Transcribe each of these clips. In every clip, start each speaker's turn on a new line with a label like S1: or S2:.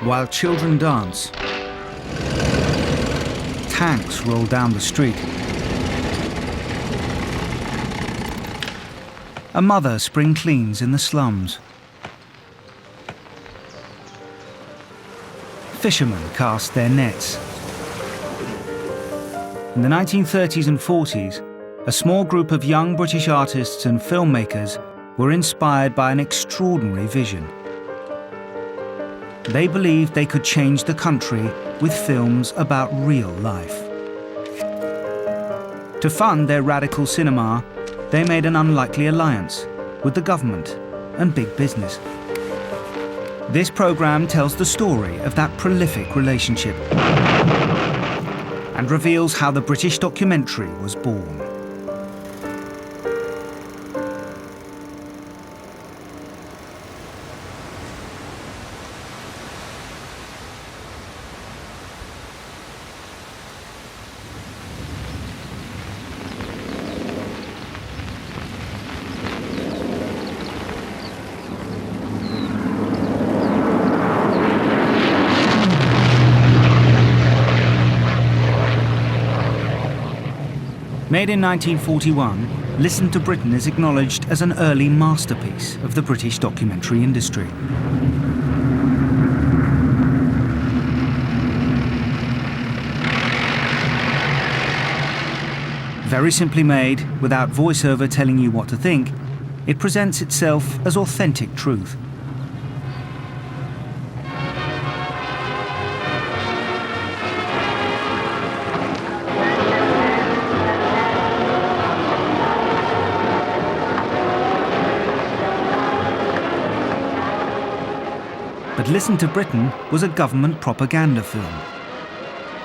S1: while children dance. Tanks roll down the street. A mother spring cleans in the slums. Fishermen cast their nets. In the 1930s and 40s, a small group of young British artists and filmmakers were inspired by an extraordinary vision. They believed they could change the country with films about real life. To fund their radical cinema, they made an unlikely alliance with the government and big business. This program tells the story of that prolific relationship and reveals how the British documentary was born. Made in 1941, Listen to Britain is acknowledged as an early masterpiece of the British documentary industry. Very simply made, without voiceover telling you what to think, it presents itself as authentic truth. But Listen to Britain was a government propaganda film.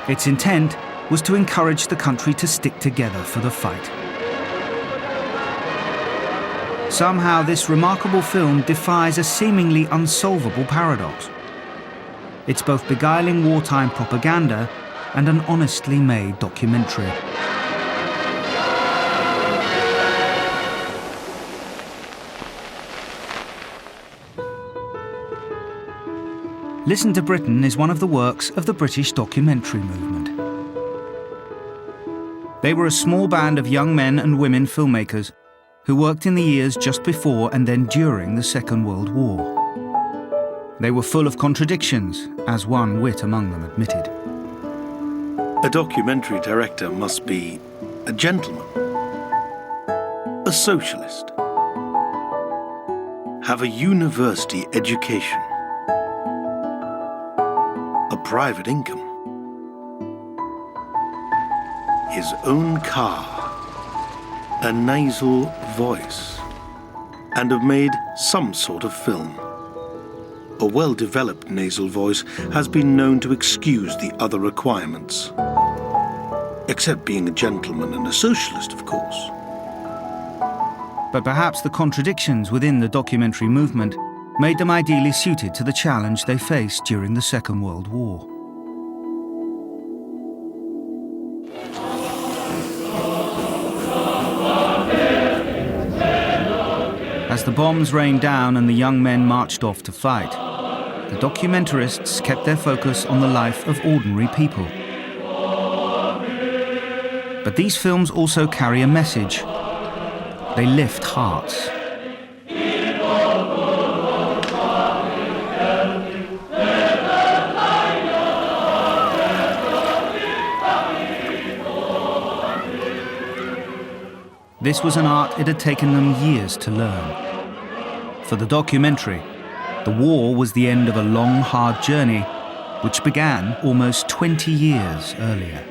S1: Its intent was to encourage the country to stick together for the fight. Somehow this remarkable film defies a seemingly unsolvable paradox. It's both beguiling wartime propaganda and an honestly made documentary. Listen to Britain is one of the works of the British documentary movement. They were a small band of young men and women filmmakers who worked in the years just before and then during the Second World War. They were full of contradictions, as one wit among them admitted.
S2: A documentary director must be a gentleman, a socialist, have a university education, a private income, his own car, a nasal voice, and have made some sort of film. A well-developed nasal voice has been known to excuse the other requirements. Except being a gentleman and a socialist, of course.
S1: But perhaps the contradictions within the documentary movement made them ideally suited to the challenge they faced during the Second World War. As the bombs rained down and the young men marched off to fight, the documentarists kept their focus on the life of ordinary people. But these films also carry a message. They lift hearts. This was an art it had taken them years to learn. For the documentary, the war was the end of a long, hard journey, which began almost 20 years earlier.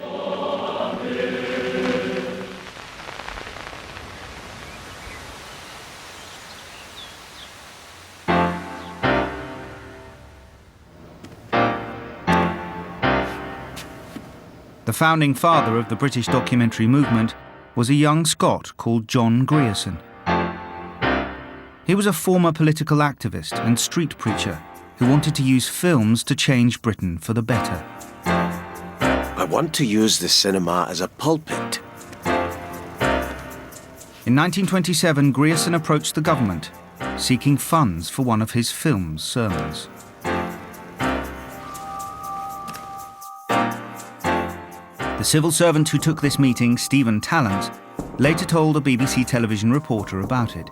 S1: The founding father of the British documentary movement was a young Scot called John Grierson. He was a former political activist and street preacher who wanted to use films to change Britain for the better.
S3: I want to use the cinema as a pulpit.
S1: In 1927, Grierson approached the government, seeking funds for one of his film's sermons. The civil servant who took this meeting, Stephen Talent, later told a BBC television reporter about it.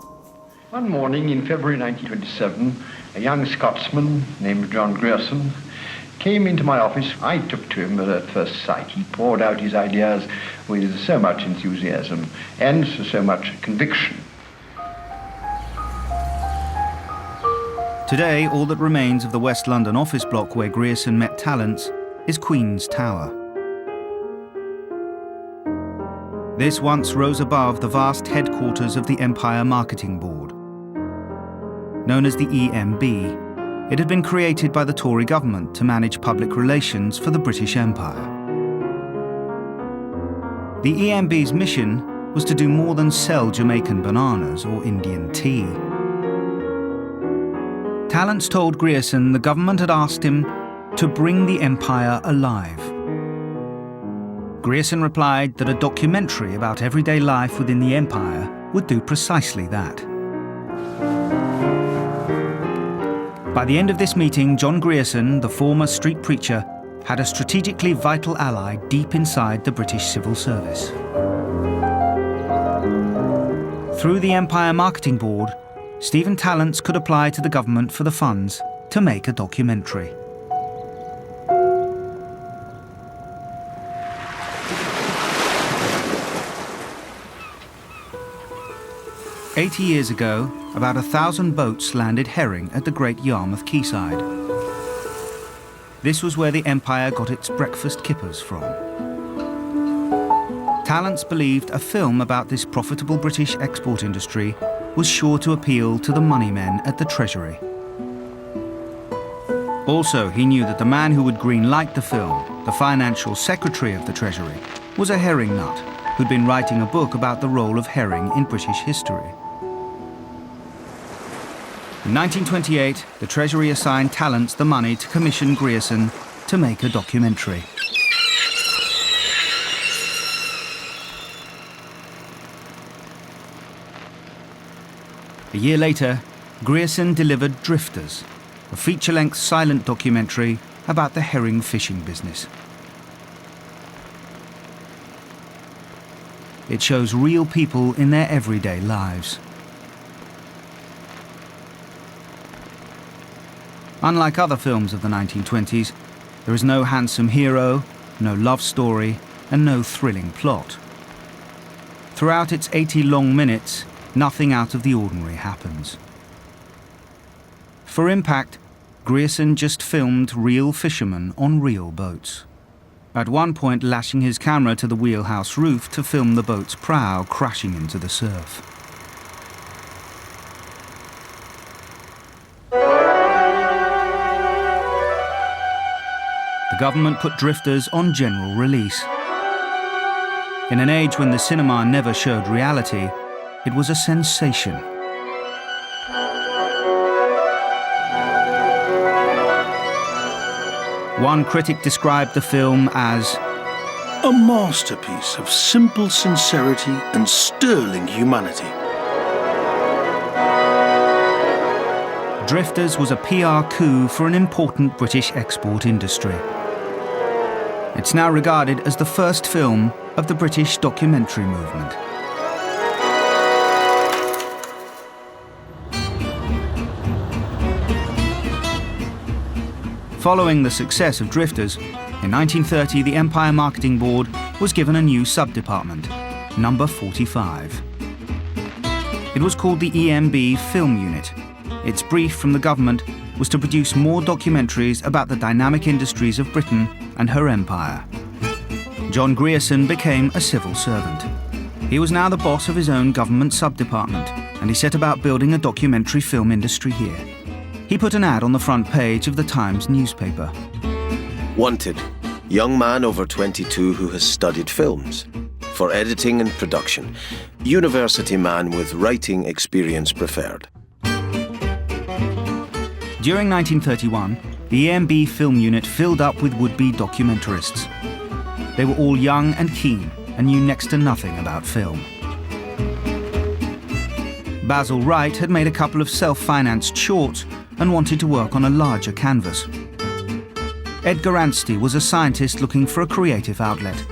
S4: One morning in February 1927, a young Scotsman named John Grierson came into my office. I took to him at first sight. He poured out his ideas with so much enthusiasm and so much conviction.
S1: Today, all that remains of the West London office block where Grierson met Talents is Queen's Tower. This once rose above the vast headquarters of the Empire Marketing Board. Known as the EMB, it had been created by the Tory government to manage public relations for the British Empire. The EMB's mission was to do more than sell Jamaican bananas or Indian tea. Talents told Grierson the government had asked him to bring the empire alive. Grierson replied that a documentary about everyday life within the empire would do precisely that. By the end of this meeting, John Grierson, the former street preacher, had a strategically vital ally deep inside the British civil service. Through the Empire Marketing Board, Stephen Talents could apply to the government for the funds to make a documentary. "80 years ago, about 1,000 boats landed herring at the Great Yarmouth quayside. This was where the empire got its breakfast kippers from. Talents believed a film about this profitable British export industry was sure to appeal to the moneymen at the Treasury. Also, he knew that the man who would green-light the film, the financial secretary of the Treasury, was a herring nut who'd been writing a book about the role of herring in British history. In 1928, the Treasury assigned Talents the money to commission Grierson to make a documentary. A year later, Grierson delivered Drifters, a feature-length silent documentary about the herring fishing business. It shows real people in their everyday lives. Unlike other films of the 1920s, there is no handsome hero, no love story, and no thrilling plot. Throughout its 80 long minutes, nothing out of the ordinary happens. For impact, Grierson just filmed real fishermen on real boats. At one point lashing his camera to the wheelhouse roof to film the boat's prow crashing into the surf. The government put Drifters on general release. In an age when the cinema never showed reality, it was a sensation. One critic described the film as
S2: a masterpiece of simple sincerity and sterling humanity.
S1: Drifters was a PR coup for an important British export industry. It's now regarded as the first film of the British documentary movement. Following the success of Drifters, in 1930 the Empire Marketing Board was given a new sub-department, number 45. It was called the EMB Film Unit. Its brief from the government was to produce more documentaries about the dynamic industries of Britain and her empire. John Grierson became a civil servant. He was now the boss of his own government sub-department, and he set about building a documentary film industry here. He put an ad on the front page of the Times newspaper.
S3: Wanted, young man over 22 who has studied films. For editing and production. University man with writing experience preferred.
S1: During 1931, the EMB Film Unit filled up with would-be documentarists. They were all young and keen and knew next to nothing about film. Basil Wright had made a couple of self-financed shorts and wanted to work on a larger canvas. Edgar Anstey was a scientist looking for a creative outlet.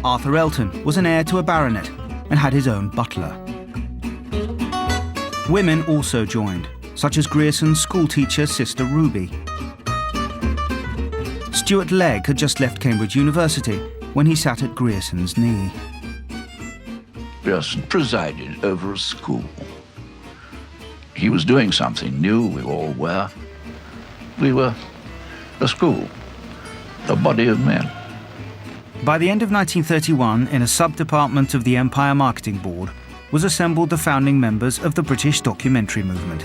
S1: Arthur Elton was an heir to a baronet and had his own butler. Women also joined, such as Grierson's schoolteacher sister Ruby. Stuart Legg had just left Cambridge University when he sat at Grierson's knee.
S5: Grierson presided over a school. He was doing something new, we all were. We were a school, a body of men.
S1: By the end of 1931, in a sub-department of the Empire Marketing Board, was assembled the founding members of the British documentary movement.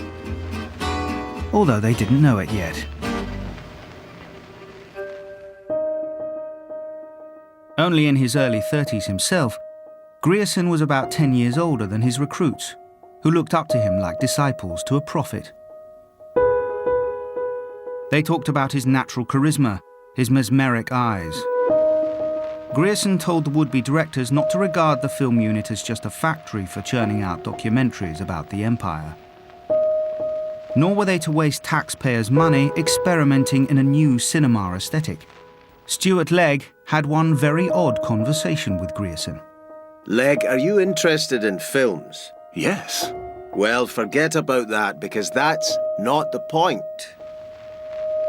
S1: Although they didn't know it yet. Only in his early 30s himself, Grierson was about 10 years older than his recruits, who looked up to him like disciples to a prophet. They talked about his natural charisma, his mesmeric eyes. Grierson told the would-be directors not to regard the film unit as just a factory for churning out documentaries about the Empire. Nor were they to waste taxpayers' money experimenting in a new cinema aesthetic. Stuart Legg had one very odd conversation with Grierson.
S3: Legg, are you interested in films?
S2: Yes.
S3: Well, forget about that, because that's not the point.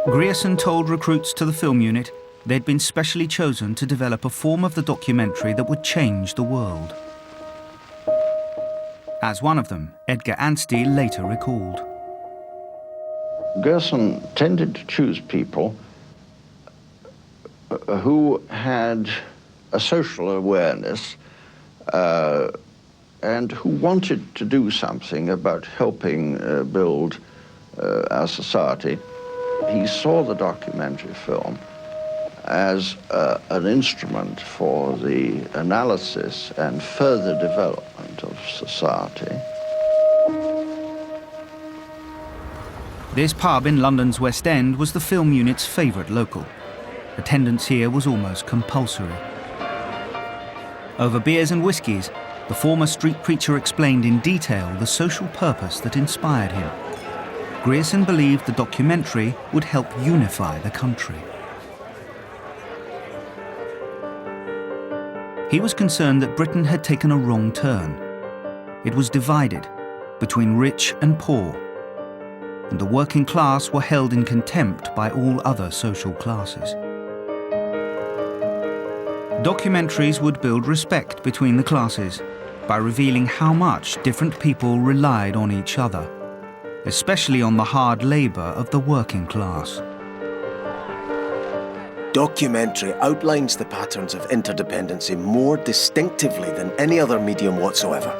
S1: Grierson told recruits to the film unit they'd been specially chosen to develop a form of the documentary that would change the world. As one of them, Edgar Anstey later recalled.
S5: Grierson tended to choose people who had a social awareness and who wanted to do something about helping build our society. He saw the documentary film as an instrument for the analysis and further development of society.
S1: This pub in London's West End was the film unit's favourite local. Attendance here was almost compulsory. Over beers and whiskies, the former street preacher explained in detail the social purpose that inspired him. Grierson believed the documentary would help unify the country. He was concerned that Britain had taken a wrong turn. It was divided between rich and poor, and the working class were held in contempt by all other social classes. Documentaries would build respect between the classes by revealing how much different people relied on each other, especially on the hard labour of the working class.
S3: Documentary outlines the patterns of interdependency more distinctively than any other medium whatsoever.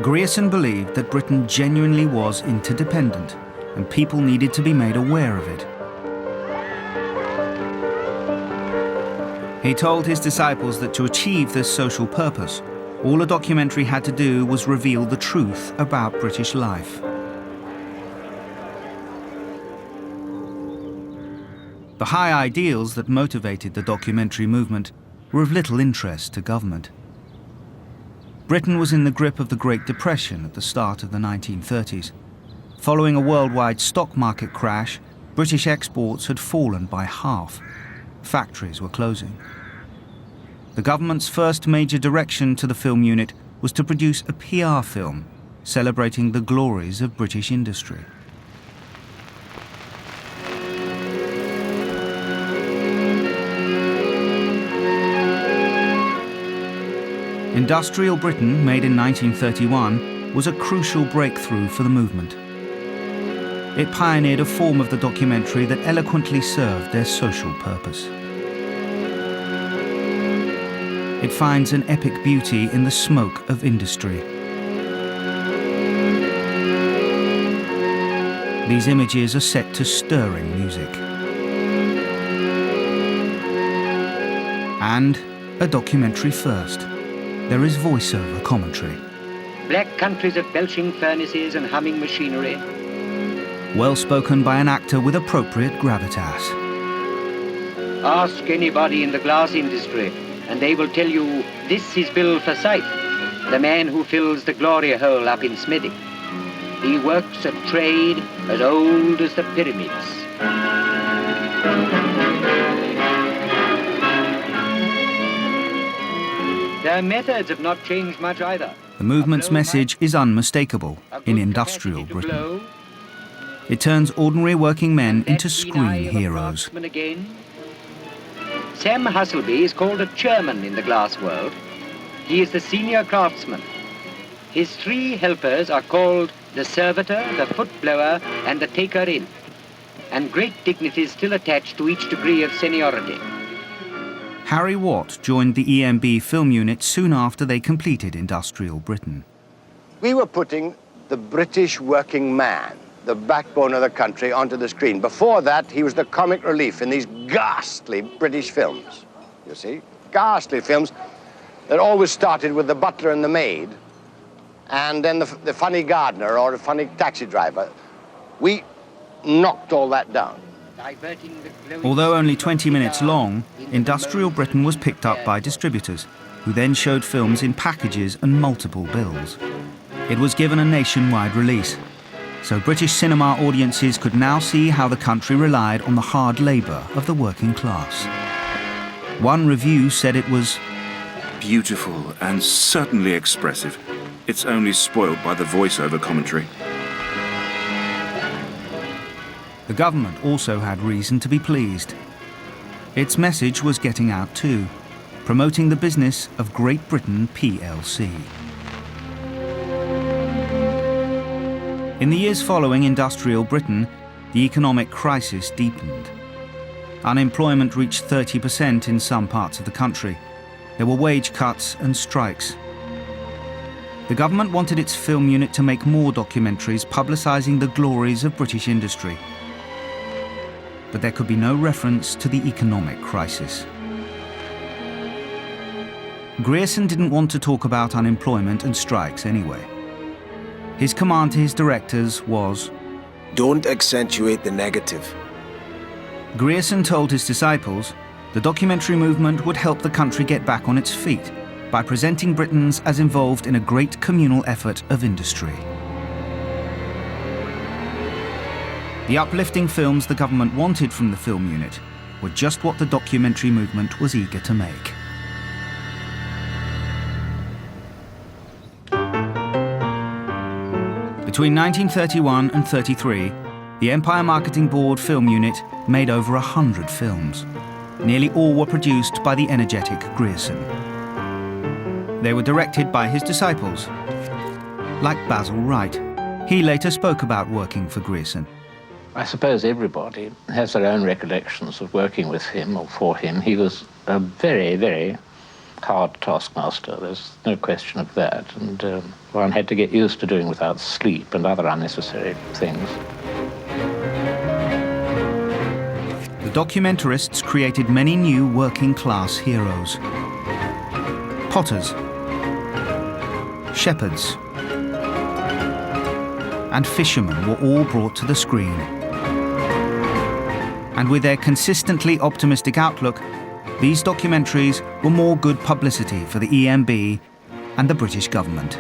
S1: Grierson believed that Britain genuinely was interdependent, and people needed to be made aware of it. He told his disciples that to achieve this social purpose, all a documentary had to do was reveal the truth about British life. The high ideals that motivated the documentary movement were of little interest to government. Britain was in the grip of the Great Depression at the start of the 1930s. Following a worldwide stock market crash, British exports had fallen by half. Factories were closing. The government's first major direction to the film unit was to produce a PR film celebrating the glories of British industry. Industrial Britain, made in 1931, was a crucial breakthrough for the movement. It pioneered a form of the documentary that eloquently served their social purpose. It finds an epic beauty in the smoke of industry. These images are set to stirring music. And a documentary first. There is voiceover commentary.
S6: Black countries of belching furnaces and humming machinery.
S1: Well spoken by an actor with appropriate gravitas.
S6: Ask anybody in the glass industry, and they will tell you this is Bill Forsyth, the man who fills the glory hole up in Smithy. He works a trade as old as the pyramids. Their methods have not changed much either.
S1: The movement's message is unmistakable in industrial Britain. It turns ordinary working men into screen heroes.
S6: Sam Husselby is called a chairman in the glass world. He is the senior craftsman. His three helpers are called the servitor, the footblower, and the taker-in, and great dignity is still attached to each degree of seniority.
S1: Harry Watt joined the EMB film unit soon after they completed industrial Britain.
S7: We were putting the British working man, the backbone of the country, onto the screen. Before that, he was the comic relief in these ghastly British films, you see? Ghastly films that always started with the butler and the maid, and then the funny gardener or the funny taxi driver. We knocked all that down.
S1: Although only 20 minutes long, industrial Britain was picked up by distributors, who then showed films in packages and multiple bills. It was given a nationwide release, so British cinema audiences could now see how the country relied on the hard labour of the working class. One review said it was
S8: beautiful and certainly expressive. It's only spoiled by the voiceover commentary.
S1: The government also had reason to be pleased. Its message was getting out too, promoting the business of Great Britain plc. In the years following industrial Britain, the economic crisis deepened. Unemployment reached 30% in some parts of the country. There were wage cuts and strikes. The government wanted its film unit to make more documentaries publicising the glories of British industry. But there could be no reference to the economic crisis. Grierson didn't want to talk about unemployment and strikes anyway. His command to his directors was,
S3: "Don't accentuate the negative."
S1: Grierson told his disciples the documentary movement would help the country get back on its feet by presenting Britons as involved in a great communal effort of industry. The uplifting films the government wanted from the film unit were just what the documentary movement was eager to make. Between 1931 and 33, the Empire Marketing Board film unit made over 100 films. Nearly all were produced by the energetic Grierson. They were directed by his disciples, like Basil Wright. He later spoke about working for Grierson.
S9: I suppose everybody has their own recollections of working with him or for him. He was a very, very hard taskmaster. There's no question of that. And one had to get used to doing without sleep and other unnecessary things.
S1: The documentarists created many new working-class heroes. Potters, shepherds, and fishermen were all brought to the screen. And with their consistently optimistic outlook, these documentaries were more good publicity for the EMB and the British government.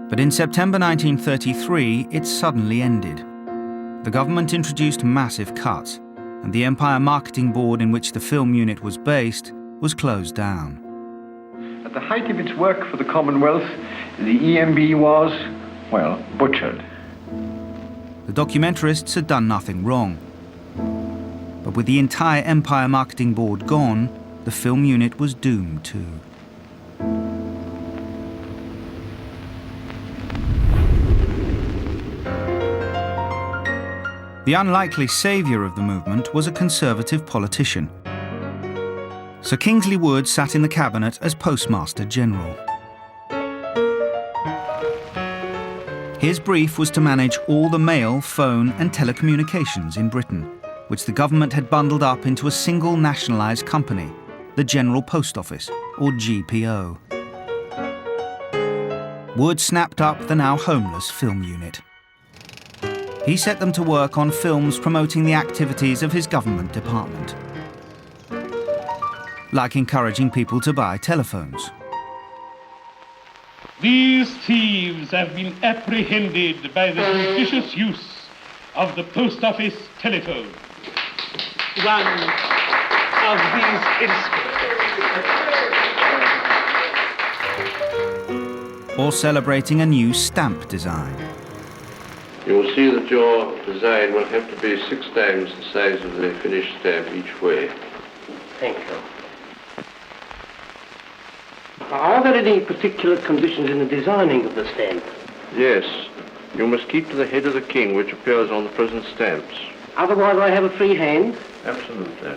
S1: But in September 1933, it suddenly ended. The government introduced massive cuts, and the Empire Marketing Board in which the film unit was based was closed down.
S4: At the height of its work for the Commonwealth, the EMB was, well, butchered.
S1: The documentarists had done nothing wrong. But with the entire Empire Marketing Board gone, the film unit was doomed too. The unlikely saviour of the movement was a Conservative politician. Sir Kingsley Wood sat in the cabinet as Postmaster General. His brief was to manage all the mail, phone and telecommunications in Britain, which the government had bundled up into a single nationalised company, the General Post Office, or GPO. Wood snapped up the now homeless film unit. He set them to work on films promoting the activities of his government department, like encouraging people to buy telephones.
S10: These thieves have been apprehended by the judicious use of the post office telephone. One of these instruments.
S1: Or celebrating a new stamp design.
S11: You will see that your design will have to be 6 times the size of the finished stamp each way.
S12: Thank you. Are there any particular conditions in the designing of the stamp?
S11: Yes. You must keep to the head of the king, which appears on the present stamps.
S12: Otherwise I have a free hand?
S11: Absolutely.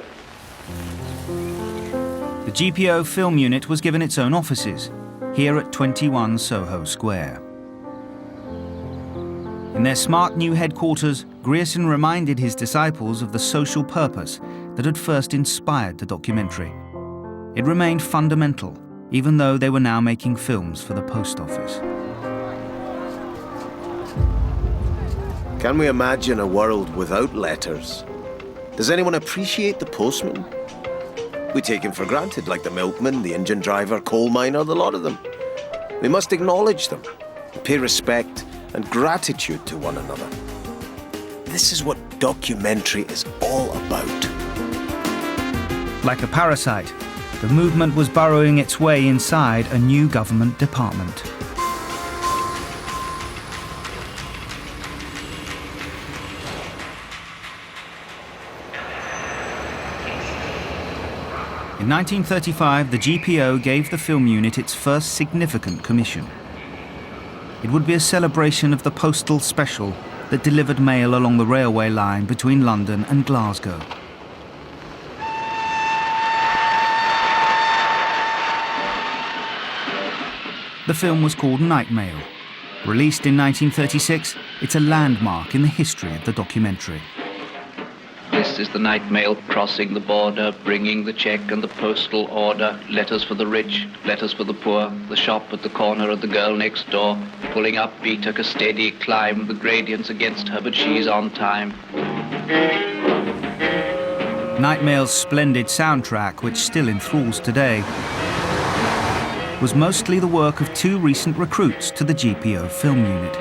S1: The GPO film unit was given its own offices, here at 21 Soho Square. In their smart new headquarters, Grierson reminded his disciples of the social purpose that had first inspired the documentary. It remained fundamental, even though they were now making films for the post office.
S3: Can we imagine a world without letters? Does anyone appreciate the postman? We take him for granted, like the milkman, the engine driver, coal miner, the lot of them. We must acknowledge them, pay respect and gratitude to one another. This is what documentary is all about.
S1: Like a parasite, the movement was burrowing its way inside a new government department. In 1935, the GPO gave the film unit its first significant commission. It would be a celebration of the postal special that delivered mail along the railway line between London and Glasgow. The film was called Night Mail. Released in 1936, it's a landmark in the history of the documentary.
S13: This is the night mail crossing the border, bringing the check and the postal order, letters for the rich, letters for the poor, the shop at the corner and the girl next door, pulling up beat took a steady climb, the gradient's against her, but she's on time.
S1: Night Mail's splendid soundtrack, which still enthralls today, was mostly the work of 2 recent recruits to the GPO film unit.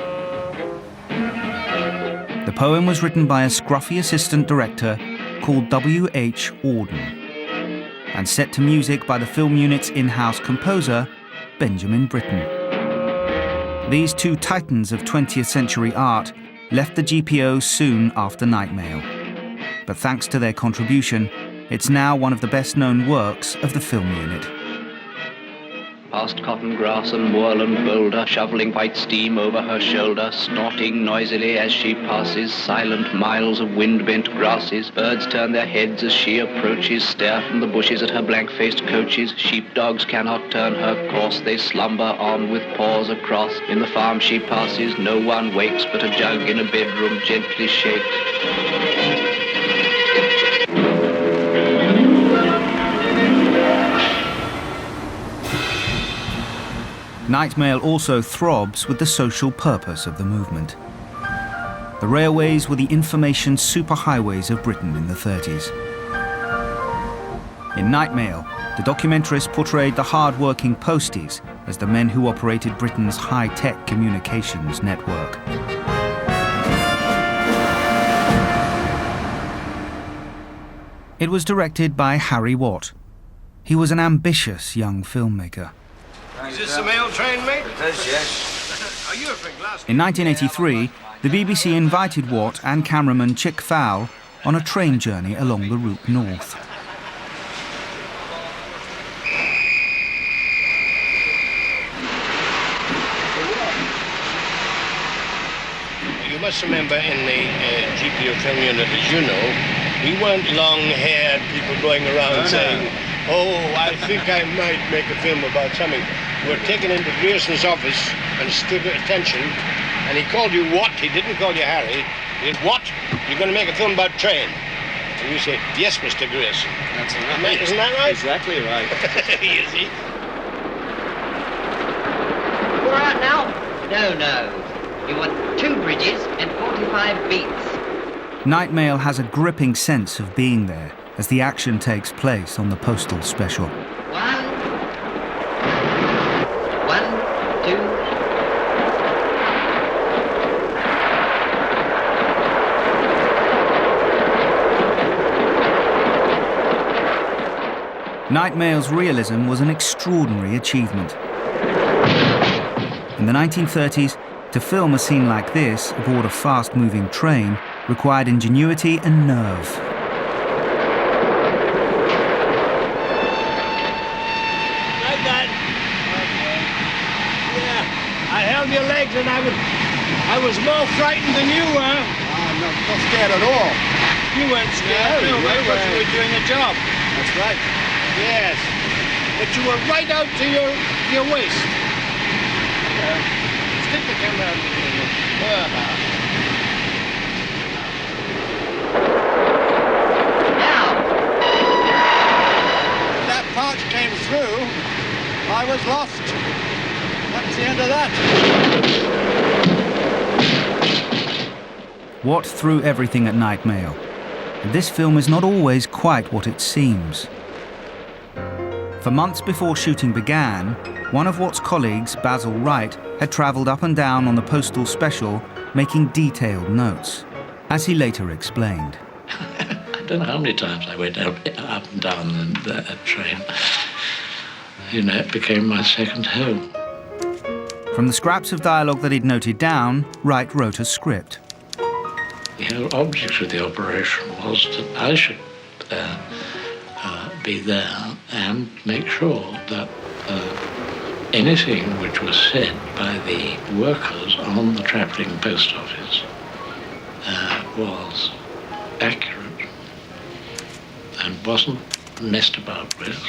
S1: The poem was written by a scruffy assistant director called W.H. Auden and set to music by the film unit's in-house composer, Benjamin Britten. These 2 titans of 20th century art left the GPO soon after Night Mail. But thanks to their contribution, it's now one of the best-known works of the film unit.
S13: Past cotton grass and moorland boulder, shoveling white steam over her shoulder, snorting noisily as she passes, silent miles of wind-bent grasses. Birds turn their heads as she approaches, stare from the bushes at her blank-faced coaches. Sheepdogs cannot turn her course, they slumber on with paws across. In the farm she passes, no one wakes, but a jug in a bedroom gently shakes.
S1: Night Mail also throbs with the social purpose of the movement. The railways were the information superhighways of Britain in the 30s. In Night Mail, the documentarist portrayed the hard-working posties as the men who operated Britain's high-tech communications network. It was directed by Harry Watt. He was an ambitious young filmmaker.
S7: Is this the mail train, mate?
S14: It is, yes.
S7: Are you from Glasgow?
S1: In 1983, the BBC invited Watt and cameraman Chick Fowl on a train journey along the route north.
S7: You must remember in the GPO film unit, as you know, we weren't long-haired people going around saying, oh, I think I might make a film about something. We were taken into Grierson's office and stood at attention, and he called you Watt. He didn't call you Harry. He said, Watt, you're going to make a film about train. And you say, yes, Mr. Grierson.
S14: That's right.
S7: Isn't that right?
S14: Exactly right.
S7: You see?
S6: All right now? No. You want 2 bridges and 45 beats.
S1: Night Mail has a gripping sense of being there as the action takes place on the postal special.
S6: 1, 2.
S1: Night Mail's realism was an extraordinary achievement. In the 1930s, to film a scene like this aboard a fast-moving train required ingenuity and nerve.
S14: Like that. Okay. Yeah, I held your legs and I was more frightened than you were.
S7: I'm not scared at all.
S14: You weren't scared, no, because you were doing a job.
S7: That's right.
S14: Yes, but you were right out to your waist. Stick the camera out.
S7: Now, if that part came through, I was lost. That's the end of that.
S1: What threw everything at Night Mail? This film is not always quite what it seems. For months before shooting began, one of Watt's colleagues, Basil Wright, had travelled up and down on the postal special, making detailed notes. As he later explained.
S9: I don't know how many times I went up and down that train. You know, it became my second home.
S1: From the scraps of dialogue that he'd noted down, Wright wrote a script.
S9: The whole object of the operation was that I should be there and make sure that anything which was said by the workers on the travelling post office was accurate and wasn't messed about with.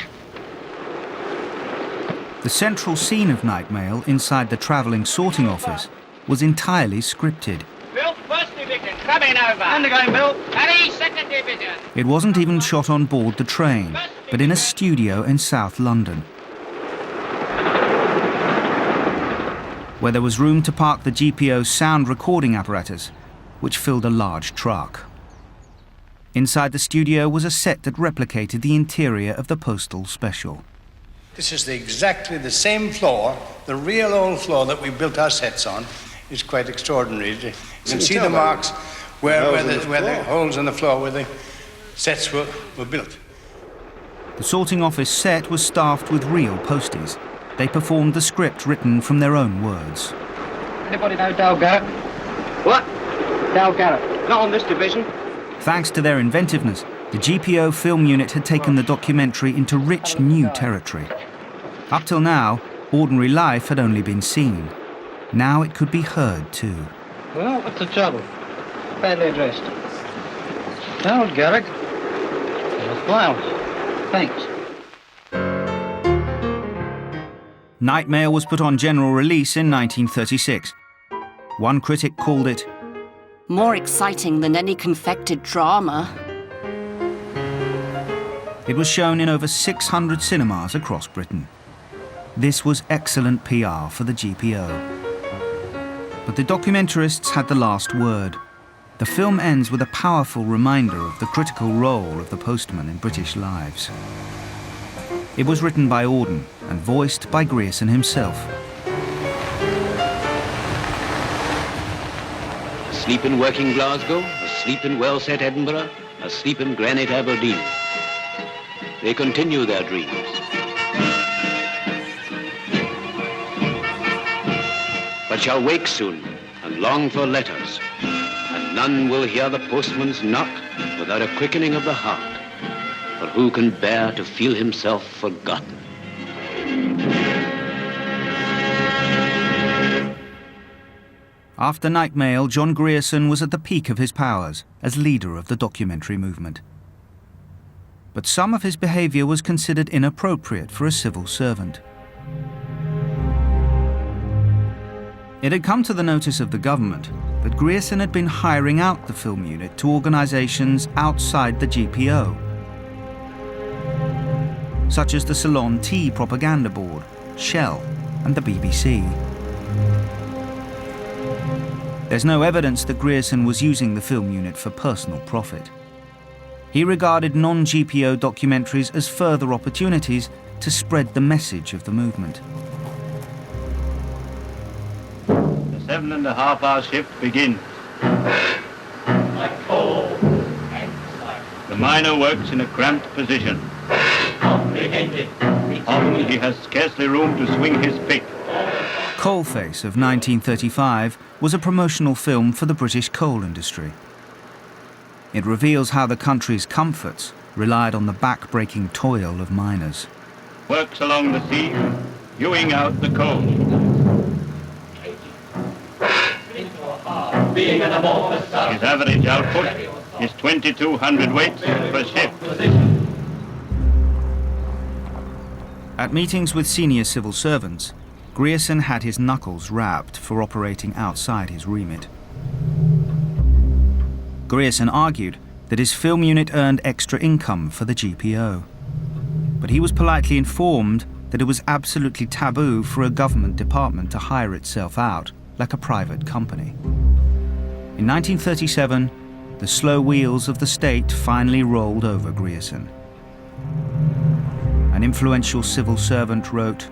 S1: The central scene of Night Mail inside the travelling sorting office was entirely scripted.
S6: Bill, first division, coming over. Undergoing, Bill. Harry, second division.
S1: It wasn't even shot on board the train, but in a studio in South London, where there was room to park the GPO's sound recording apparatus, which filled a large truck. Inside the studio was a set that replicated the interior of the postal special.
S15: This is exactly the same floor, the real old floor that we built our sets on. It's quite extraordinary. You can see the marks where the holes in the floor where the sets were built.
S1: The sorting office set was staffed with real posties. They performed the script written from their own words.
S6: Anybody know Dale Garrett? What? Dale Garrett. Not on this division.
S1: Thanks to their inventiveness, the GPO film unit had taken the documentary into rich new territory. Up till now, ordinary life had only been seen. Now it could be heard too.
S6: Well, what's the trouble? Badly dressed. Dale Garrett. Well, thanks.
S1: Night Mail was put on general release in 1936. One critic called it
S16: more exciting than any confected drama.
S1: It was shown in over 600 cinemas across Britain. This was excellent PR for the GPO. But the documentarists had the last word. The film ends with a powerful reminder of the critical role of the postman in British lives. It was written by Auden and voiced by Grierson himself.
S13: Asleep in working Glasgow, asleep in well-set Edinburgh, asleep in granite Aberdeen. They continue their dreams. But shall wake soon and long for letters, and none will hear the postman's knock without a quickening of the heart. For who can bear to feel himself forgotten?
S1: After Night Mail, John Grierson was at the peak of his powers as leader of the documentary movement. But some of his behaviour was considered inappropriate for a civil servant. It had come to the notice of the government that Grierson had been hiring out the film unit to organisations outside the GPO, such as the Ceylon Tea Propaganda Board, Shell, and the BBC. There's no evidence that Grierson was using the film unit for personal profit. He regarded non-GPO documentaries as further opportunities to spread the message of the movement.
S17: The 7.5-hour shift begins. The miner works in a cramped position. comprehended. Often he has scarcely room to swing his pick.
S1: Coalface of 1935 was a promotional film for the British coal industry. It reveals how the country's comforts relied on the back-breaking toil of miners.
S17: Works along the sea, hewing out the coal. His average output is 2,200 weights per shift.
S1: At meetings with senior civil servants, Grierson had his knuckles rapped for operating outside his remit. Grierson argued that his film unit earned extra income for the GPO, but he was politely informed that it was absolutely taboo for a government department to hire itself out like a private company. In 1937, the slow wheels of the state finally rolled over Grierson. An influential civil servant wrote,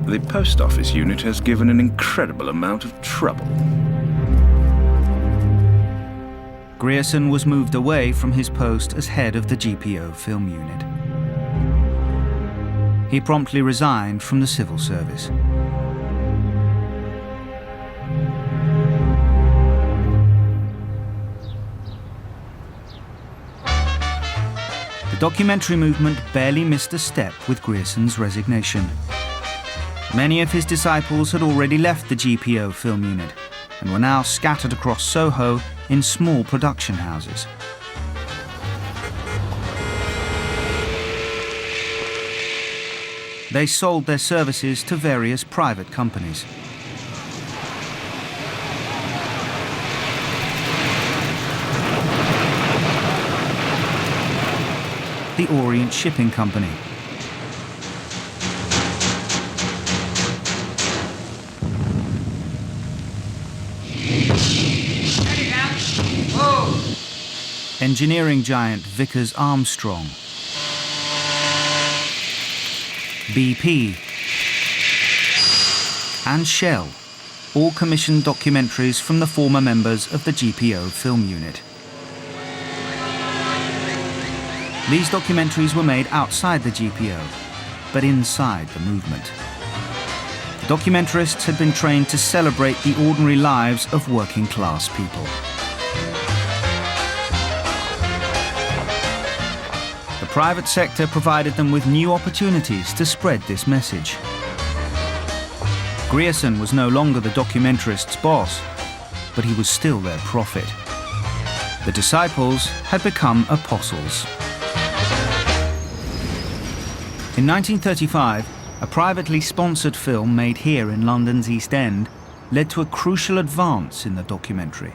S8: "The post office unit has given an incredible amount of trouble."
S1: Grierson was moved away from his post as head of the GPO film unit. He promptly resigned from the civil service. The documentary movement barely missed a step with Grierson's resignation. Many of his disciples had already left the GPO film unit and were now scattered across Soho in small production houses. They sold their services to various private companies. The Orient Shipping Company, engineering giant Vickers Armstrong, BP, and Shell all commissioned documentaries from the former members of the GPO film unit. These documentaries were made outside the GPO, but inside the movement. The documentarists had been trained to celebrate the ordinary lives of working-class people. The private sector provided them with new opportunities to spread this message. Grierson was no longer the documentarists' boss, but he was still their prophet. The disciples had become apostles. In 1935, a privately sponsored film made here in London's East End led to a crucial advance in the documentary.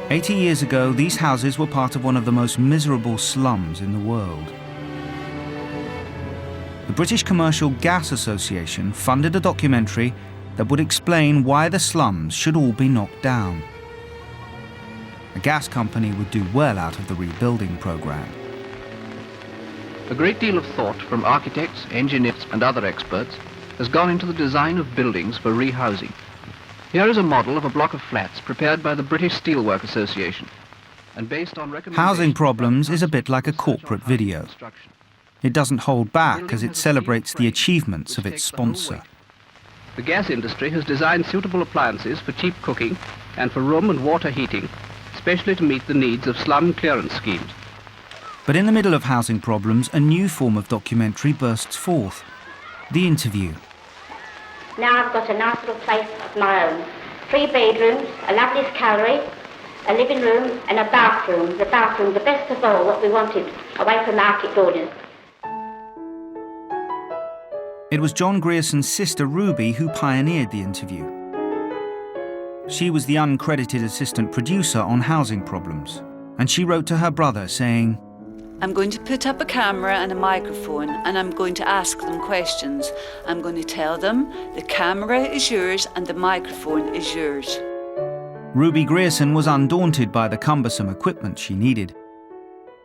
S1: 80 years ago, these houses were part of one of the most miserable slums in the world. The British Commercial Gas Association funded a documentary that would explain why the slums should all be knocked down. A gas company would do well out of the rebuilding program.
S18: A great deal of thought from architects, engineers and other experts has gone into the design of buildings for rehousing. Here is a model of a block of flats prepared by the British Steelwork Association and based on recommendations.
S1: Housing Problems is a bit like a corporate video. It doesn't hold back as it celebrates the achievements of its sponsor.
S18: The gas industry has designed suitable appliances for cheap cooking and for room and water heating, especially to meet the needs of slum clearance schemes.
S1: But in the middle of Housing Problems, a new form of documentary bursts forth: the interview.
S19: Now I've got a nice little place of my own. 3 bedrooms, a lovely scullery, a living room and a bathroom. The bathroom, the best of all, what we wanted, away from market orders.
S1: It was John Grierson's sister Ruby who pioneered the interview. She was the uncredited assistant producer on Housing Problems, and she wrote to her brother saying,
S20: "I'm going to put up a camera and a microphone and I'm going to ask them questions. I'm going to tell them the camera is yours and the microphone is yours."
S1: Ruby Grierson was undaunted by the cumbersome equipment she needed.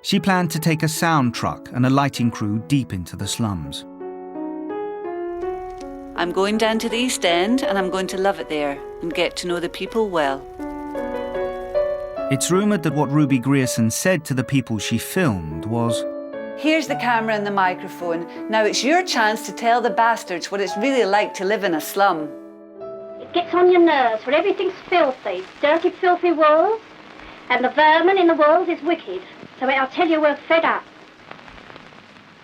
S1: She planned to take a sound truck and a lighting crew deep into the slums.
S20: "I'm going down to the East End and I'm going to love it there and get to know the people well."
S1: It's rumoured that what Ruby Grierson said to the people she filmed was,
S20: "Here's the camera and the microphone. Now it's your chance to tell the bastards what it's really like to live in a slum."
S19: It gets on your nerves, where everything's filthy. Dirty, filthy walls, and the vermin in the walls is wicked. So I'll tell you, we're fed up.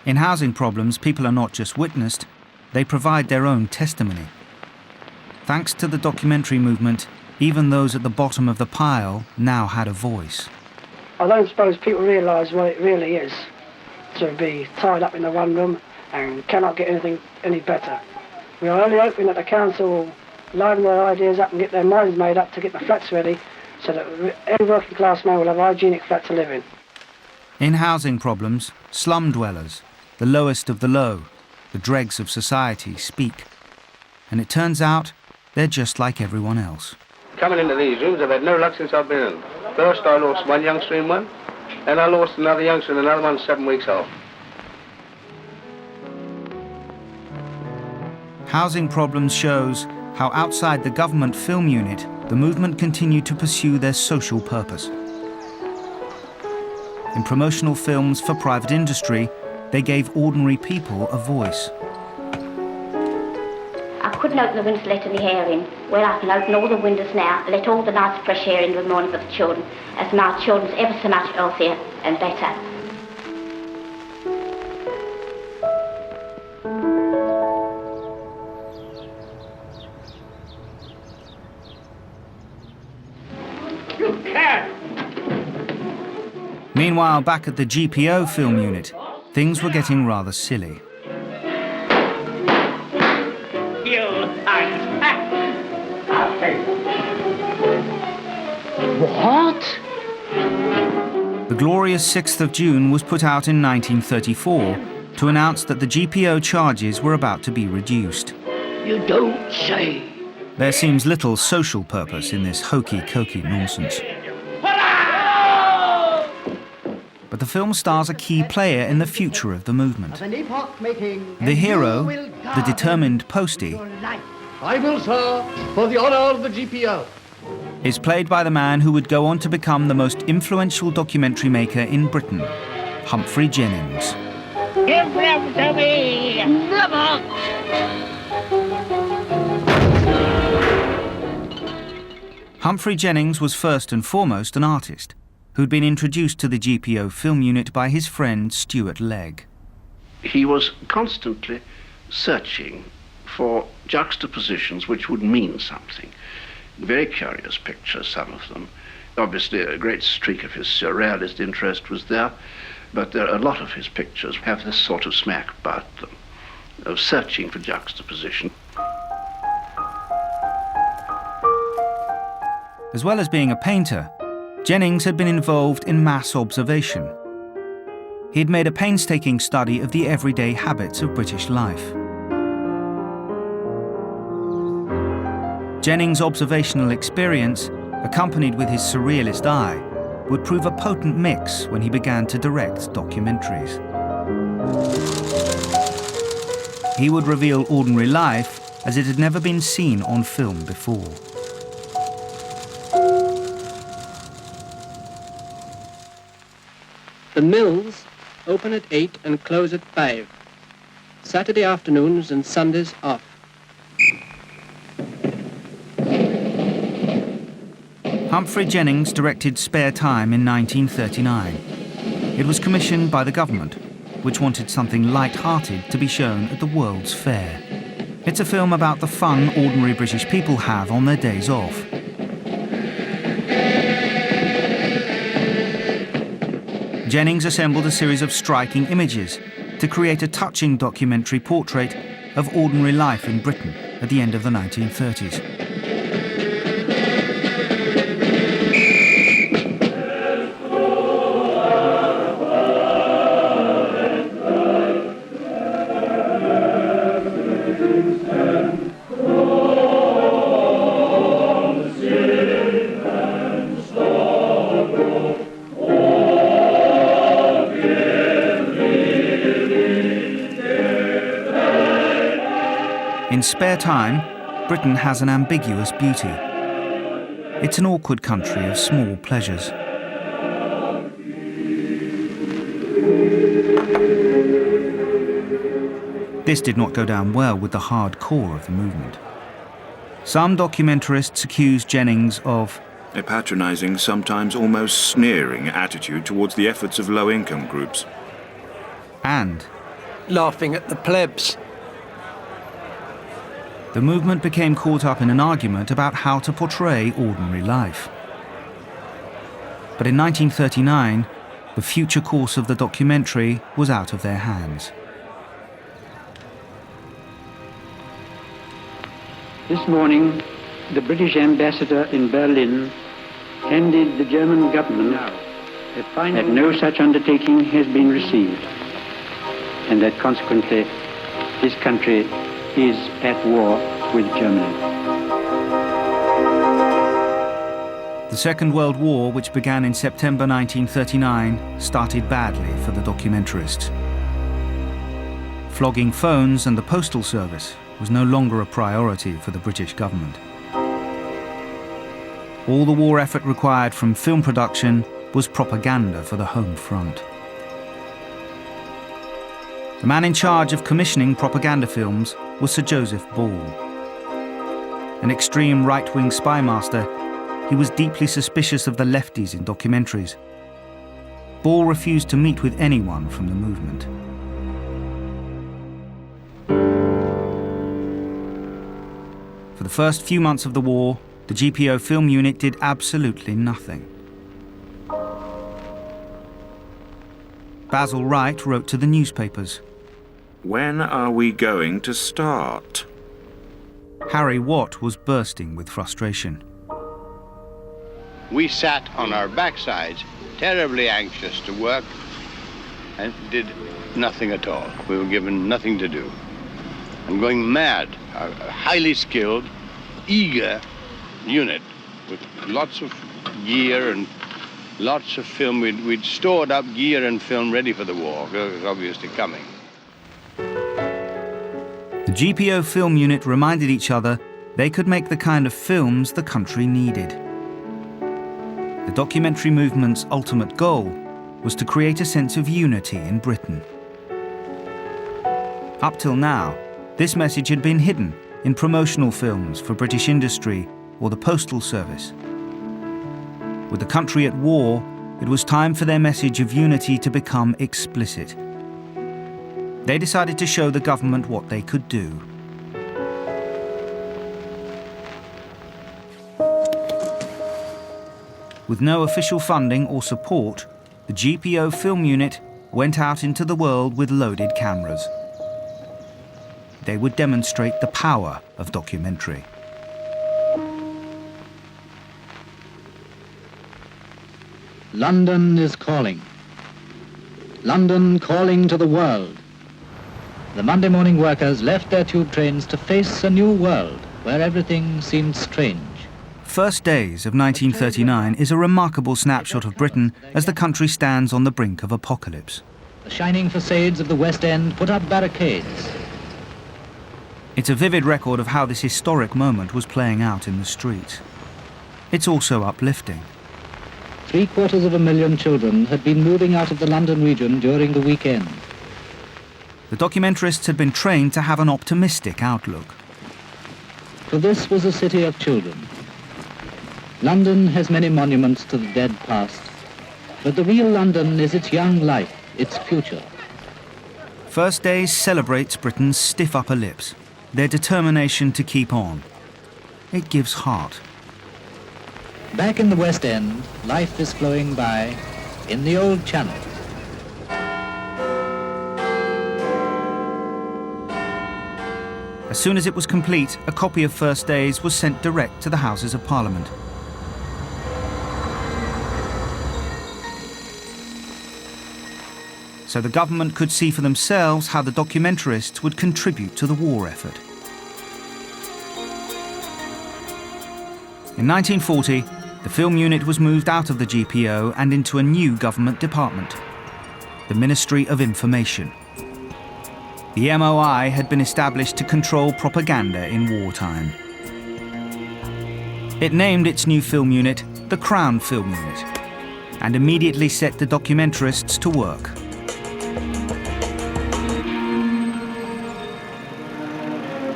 S1: In Housing Problems, people are not just witnessed, they provide their own testimony. Thanks to the documentary movement, even those at the bottom of the pile now had a voice.
S12: I don't suppose people realise what it really is to be tied up in the one room and cannot get anything any better. We are only hoping that the council will line their ideas up and get their minds made up to get the flats ready so that every working class man will have a hygienic flat to live in.
S1: In Housing Problems, slum dwellers, the lowest of the low, the dregs of society, speak. And it turns out they're just like everyone else.
S21: Coming into these rooms, I've had no luck since I've been in. First I lost one youngster in one, and I lost another youngster in another one 7 weeks off.
S1: Housing Problems shows how outside the government film unit, the movement continued to pursue their social purpose. In promotional films for private industry, they gave ordinary people a voice.
S19: I couldn't open the windows to let any air in. Well, I can open all the windows now and let all the nice fresh air in the morning for the children, as my children's ever so much healthier and better.
S10: You can't!
S1: Meanwhile, back at the GPO film unit, things were getting rather silly.
S12: What?
S1: The glorious 6th of June was put out in 1934 to announce that the GPO charges were about to be reduced.
S12: You don't say.
S1: There seems little social purpose in this hokey-cokey nonsense. But the film stars a key player in the future of the movement. The hero, the determined postie,
S12: I will, sir, for the honour of the GPO.
S1: Is played by the man who would go on to become the most influential documentary maker in Britain, Humphrey Jennings.
S14: Give them to me! Never!
S1: Humphrey Jennings was first and foremost an artist who'd been introduced to the GPO film unit by his friend Stuart Legg.
S22: He was constantly searching for juxtapositions which would mean something. Very curious pictures, some of them. Obviously, a great streak of his surrealist interest was there, but a lot of his pictures have this sort of smack about them, of searching for juxtaposition.
S1: As well as being a painter, Jennings had been involved in mass observation. He'd made a painstaking study of the everyday habits of British life. Jennings' observational experience, accompanied with his surrealist eye, would prove a potent mix when he began to direct documentaries. He would reveal ordinary life as it had never been seen on film before.
S23: The mills open at 8 and close at 5. Saturday afternoons and Sundays off.
S1: Humphrey Jennings directed Spare Time in 1939. It was commissioned by the government, which wanted something light-hearted to be shown at the World's Fair. It's a film about the fun ordinary British people have on their days off. Jennings assembled a series of striking images to create a touching documentary portrait of ordinary life in Britain at the end of the 1930s. In Spare Time, Britain has an ambiguous beauty. it's an awkward country of small pleasures. This did not go down well with the hardcore of the movement. Some documentarists accused Jennings of
S8: a patronizing, sometimes almost sneering attitude towards the efforts of low-income groups.
S1: And
S23: laughing at the plebs.
S1: The movement became caught up in an argument about how to portray ordinary life. But in 1939, the future course of the documentary was out of their hands.
S2: This morning, the British ambassador in Berlin handed the German government that no such undertaking has been received, and that consequently this country is at war with Germany.
S1: The Second World War, which began in September 1939, started badly for the documentarists. Flogging phones and the postal service was no longer a priority for the British government. All the war effort required from film production was propaganda for the home front. The man in charge of commissioning propaganda films was Sir Joseph Ball. An extreme right-wing spy master, he was deeply suspicious of the lefties in documentaries. Ball refused to meet with anyone from the movement. For the first few months of the war, the GPO film unit did absolutely nothing. Basil Wright wrote to the newspapers.
S8: When are we going to start?
S1: Harry Watt was bursting with frustration.
S7: We sat on our backsides, terribly anxious to work, and did nothing at all. We were given nothing to do. And going mad, a highly skilled, eager unit with lots of gear and lots of film. We'd stored up gear and film ready for the war. It was obviously coming.
S1: The GPO film unit reminded each other they could make the kind of films the country needed. The documentary movement's ultimate goal was to create a sense of unity in Britain. Up till now, this message had been hidden in promotional films for British industry or the postal service. With the country at war, it was time for their message of unity to become explicit. They decided to show the government what they could do. With no official funding or support, the GPO film unit went out into the world with loaded cameras. They would demonstrate the power of documentary.
S4: London is calling. London calling to the world. The Monday morning workers left their tube trains to face a new world where everything seemed strange.
S1: First Days of 1939 is a remarkable snapshot of Britain as the country stands on the brink of apocalypse.
S4: The shining facades of the West End put up barricades.
S1: It's a vivid record of how this historic moment was playing out in the streets. It's also uplifting.
S4: 750,000 children had been moving out of the London region during the weekend.
S1: The documentarists had been trained to have an optimistic outlook.
S4: For this was a city of children. London has many monuments to the dead past, but the real London is its young life, its future.
S1: First Days celebrates Britain's stiff upper lips, their determination to keep on. It gives heart.
S4: Back in the West End, life is flowing by in the old channel.
S1: As soon as it was complete, a copy of First Days was sent direct to the Houses of Parliament. So the government could see for themselves how the documentarists would contribute to the war effort. In 1940, the film unit was moved out of the GPO and into a new government department, the Ministry of Information. The MOI had been established to control propaganda in wartime. It named its new film unit the Crown Film Unit and immediately set the documentarists to work.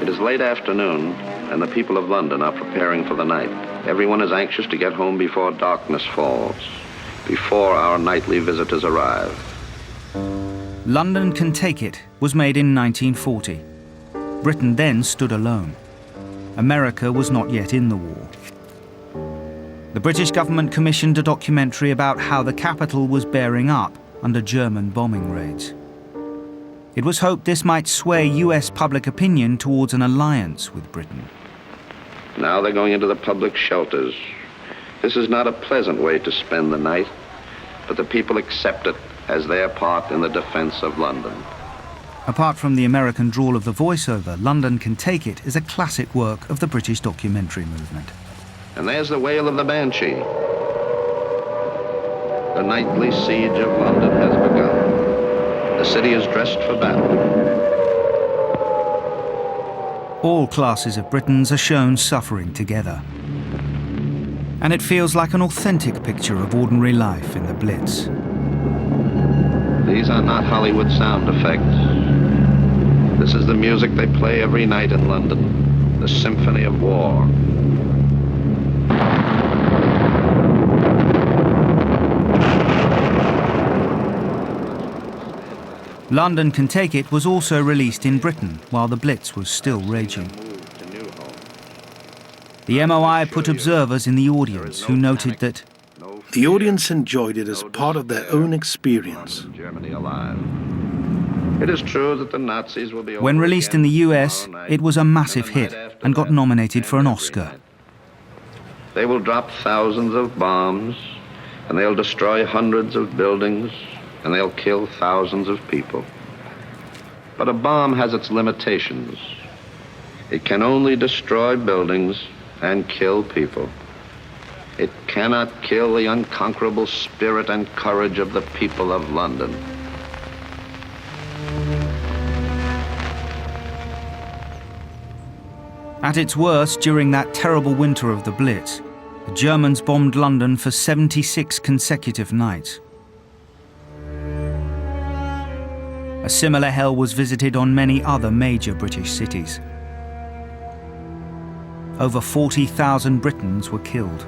S22: It is late afternoon, and the people of London are preparing for the night. Everyone is anxious to get home before darkness falls, before our nightly visitors arrive.
S1: London Can Take It was made in 1940. Britain then stood alone. America was not yet in the war. The British government commissioned a documentary about how the capital was bearing up under German bombing raids. It was hoped this might sway US public opinion towards an alliance with Britain.
S22: Now they're going into the public shelters. This is not a pleasant way to spend the night, but the people accept it as their part in the defense of London.
S1: Apart from the American drawl of the voiceover, London Can Take It is a classic work of the British documentary movement.
S22: And there's the wail of the banshee. The nightly siege of London has begun. The city is dressed for battle.
S1: All classes of Britons are shown suffering together. And it feels like an authentic picture of ordinary life in the Blitz.
S22: These are not Hollywood sound effects. This is the music they play every night in London, the symphony of war.
S1: London Can Take It was also released in Britain while the Blitz was still raging. The MOI put observers in the audience who noted that
S3: the audience enjoyed it as part of their own experience.
S22: It is true that the Nazis will be...
S1: When released in the US, it was a massive hit and got nominated for an Oscar.
S22: They will drop thousands of bombs, and they'll destroy hundreds of buildings, and they'll kill thousands of people. But a bomb has its limitations. It can only destroy buildings and kill people. It cannot kill the unconquerable spirit and courage of the people of London.
S1: At its worst, during that terrible winter of the Blitz, the Germans bombed London for 76 consecutive nights. A similar hell was visited on many other major British cities. Over 40,000 Britons were killed.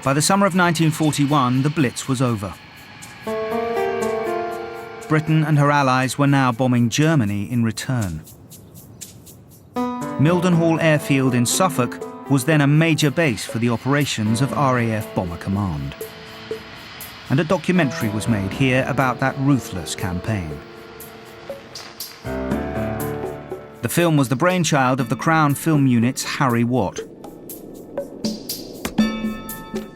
S1: By the summer of 1941, the Blitz was over. Britain and her allies were now bombing Germany in return. Mildenhall Airfield in Suffolk was then a major base for the operations of RAF Bomber Command. And a documentary was made here about that ruthless campaign. The film was the brainchild of the Crown Film Unit's Harry Watt.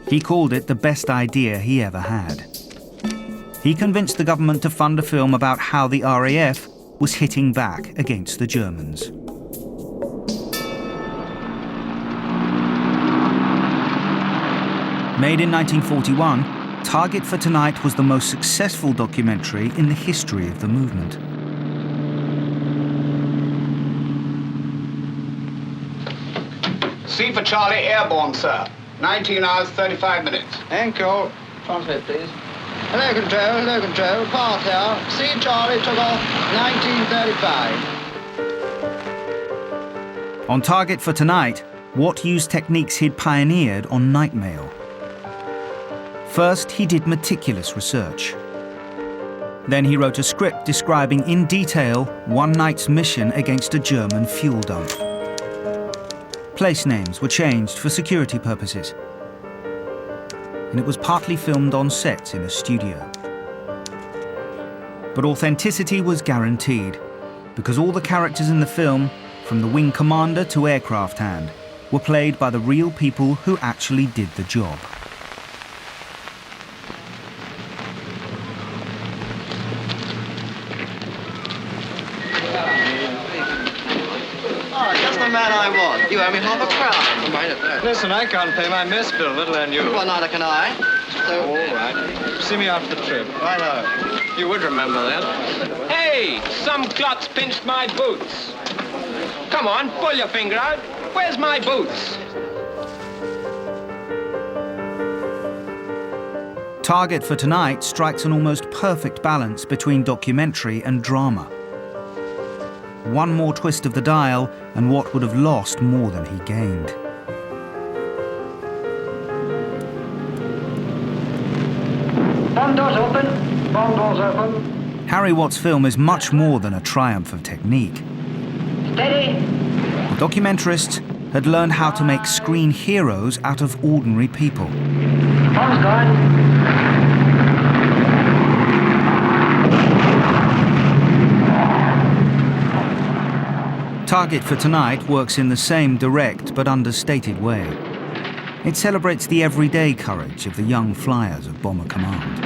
S1: He called it the best idea he ever had. He convinced the government to fund a film about how the RAF was hitting back against the Germans. Made in 1941, Target for Tonight was the most successful documentary in the history of the movement.
S5: C for Charlie, airborne, sir. 19 hours, 35 minutes.
S11: Anchor. Translate, please. Hello, control, path here. C Charlie took off 1935.
S1: On Target for Tonight, Watt used techniques he'd pioneered on night mail. First, he did meticulous research. Then he wrote a script describing in detail one night's mission against a German fuel dump. Place names were changed for security purposes, and it was partly filmed on sets in a studio. But authenticity was guaranteed, because all the characters in the film, from the wing commander to aircraft hand, were played by the real people who actually did the job.
S11: Man I want. You owe me half a crown.
S5: Listen, I can't pay my mess bill, let alone you.
S11: Well, neither can I. So,
S5: all right.
S11: see me after the trip.
S6: Righto. You would remember that.
S11: Hey, some klutz pinched my boots. Come on, pull your finger out. Where's my boots?
S1: Target for Tonight strikes an almost perfect balance between documentary and drama. One more twist of the dial, and what would have lost more than he gained.
S12: Bomb doors open. Bomb doors open.
S1: Harry Watt's film is much more than a triumph of technique.
S12: Steady.
S1: The documentarists had learned how to make screen heroes out of ordinary people.
S12: Bomb's gone.
S1: Target for Tonight works in the same direct but understated way. It celebrates the everyday courage of the young flyers of Bomber Command.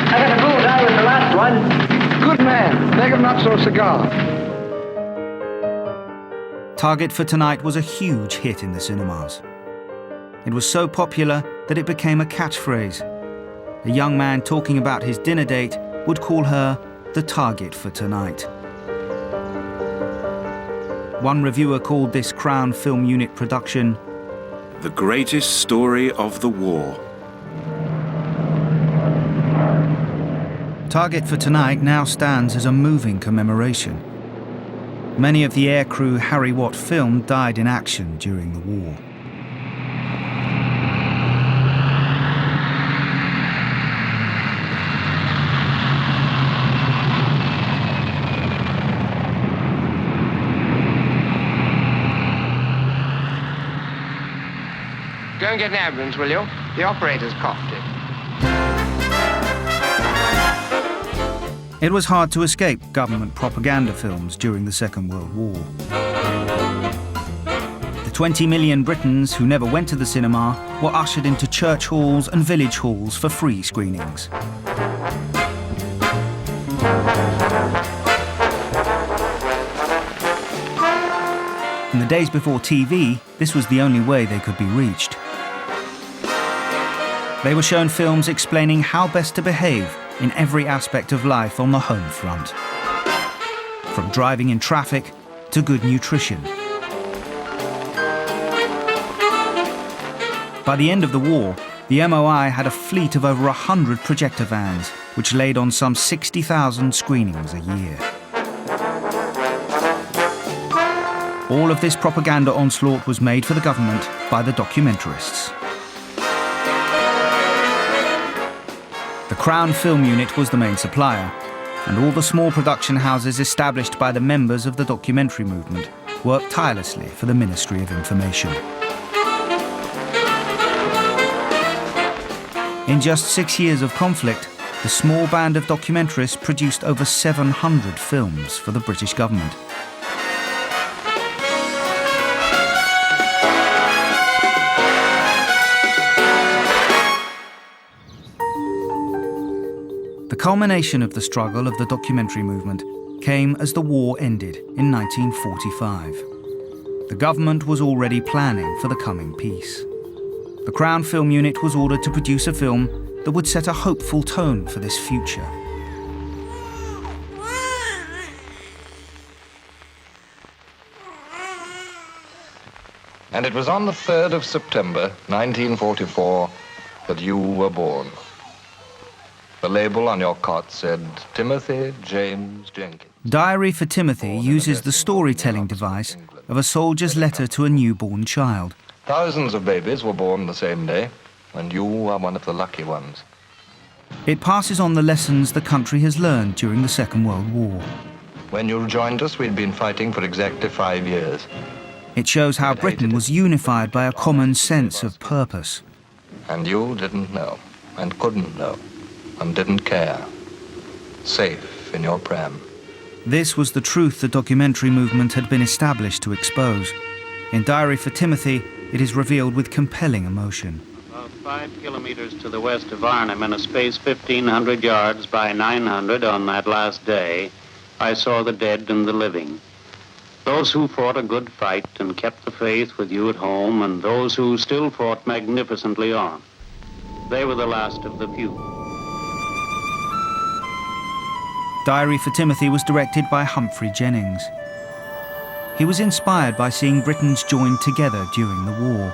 S12: I got a bullseye with the last one.
S11: Good man. Make him not so cigar.
S1: Target for Tonight was a huge hit in the cinemas. It was so popular that it became a catchphrase. A young man talking about his dinner date would call her the target for tonight. One reviewer called this Crown Film Unit production
S8: the greatest story of the war.
S1: Target for Tonight now stands as a moving commemoration. Many of the aircrew Harry Watt filmed died in action during the war.
S11: Go and get an ambulance, will you? The operator's coughed it.
S1: It was hard to escape government propaganda films during the Second World War. The 20 million Britons who never went to the cinema were ushered into church halls and village halls for free screenings. In the days before TV, this was the only way they could be reached. They were shown films explaining how best to behave in every aspect of life on the home front. From driving in traffic to good nutrition. By the end of the war, the MOI had a fleet of over 100 projector vans, which laid on some 60,000 screenings a year. All of this propaganda onslaught was made for the government by the documentarists. The Crown Film Unit was the main supplier, and all the small production houses established by the members of the documentary movement worked tirelessly for the Ministry of Information. In just 6 years of conflict, the small band of documentarists produced over 700 films for the British government. The culmination of the struggle of the documentary movement came as the war ended in 1945. The government was already planning for the coming peace. The Crown Film Unit was ordered to produce a film that would set a hopeful tone for this future.
S9: And it was on the 3rd of September, 1944, that you were born. The label on your cot said, Timothy James Jenkins.
S1: Diary for Timothy uses the storytelling device of a soldier's letter to a newborn child.
S9: Thousands of babies were born the same day, and you are one of the lucky ones.
S1: It passes on the lessons the country has learned during the Second World War.
S9: When you joined us, we'd been fighting for exactly 5 years.
S1: It shows how Britain was unified by a common sense of purpose.
S9: And you didn't know, and couldn't know, and didn't care. Safe in your pram.
S1: This was the truth the documentary movement had been established to expose. In Diary for Timothy, it is revealed with compelling emotion.
S15: About 5 kilometers to the west of Arnhem, in a space 1,500 yards by 900 on that last day, I saw the dead and the living. Those who fought a good fight and kept the faith with you at home, and those who still fought magnificently on. They were the last of the few.
S1: Diary for Timothy was directed by Humphrey Jennings. He was inspired by seeing Britons joined together during the war.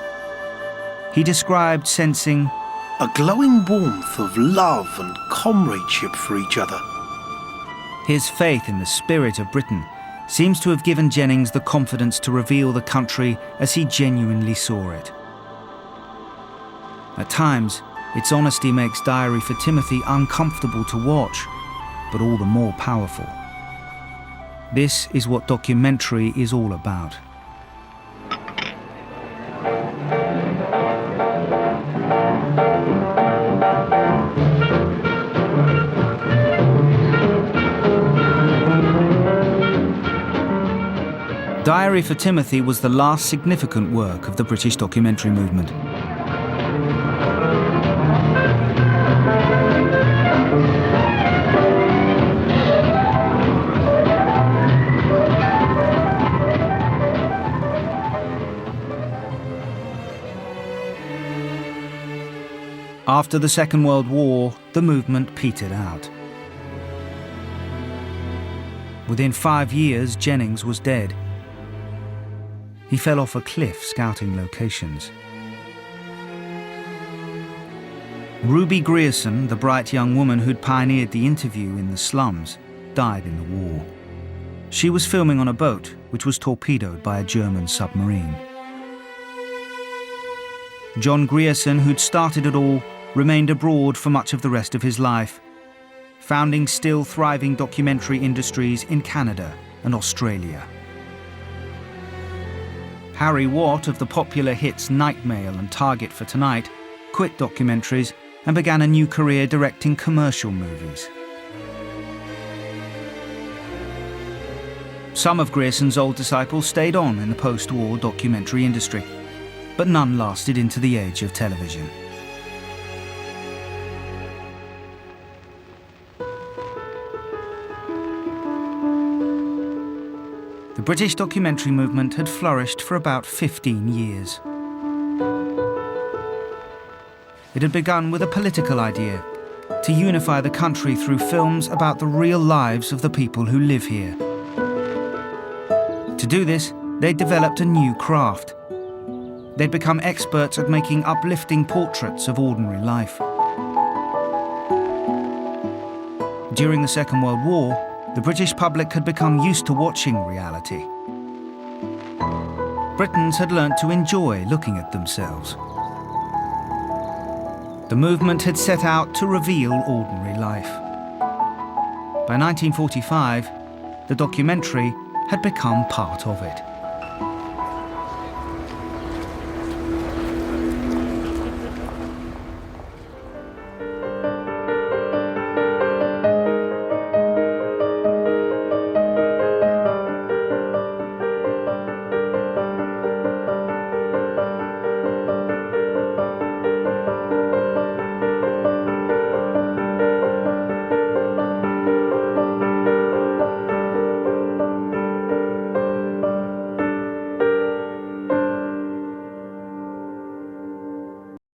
S1: He described sensing
S3: a glowing warmth of love and comradeship for each other.
S1: His faith in the spirit of Britain seems to have given Jennings the confidence to reveal the country as he genuinely saw it. At times, its honesty makes Diary for Timothy uncomfortable to watch, but all the more powerful. This is what documentary is all about. Diary for Timothy was the last significant work of the British documentary movement. After the Second World War, the movement petered out. Within 5 years, Jennings was dead. He fell off a cliff scouting locations. Ruby Grierson, the bright young woman who'd pioneered the interview in the slums, died in the war. She was filming on a boat which was torpedoed by a German submarine. John Grierson, who'd started it all, remained abroad for much of the rest of his life, founding still thriving documentary industries in Canada and Australia. Harry Watt of the popular hits Night Mail and Target for Tonight quit documentaries and began a new career directing commercial movies. Some of Grierson's old disciples stayed on in the post-war documentary industry, but none lasted into the age of television. The British documentary movement had flourished for about 15 years. It had begun with a political idea, to unify the country through films about the real lives of the people who live here. To do this, they developed a new craft. They'd become experts at making uplifting portraits of ordinary life. During the Second World War, the British public had become used to watching reality. Britons had learnt to enjoy looking at themselves. The movement had set out to reveal ordinary life. By 1945, the documentary had become part of it.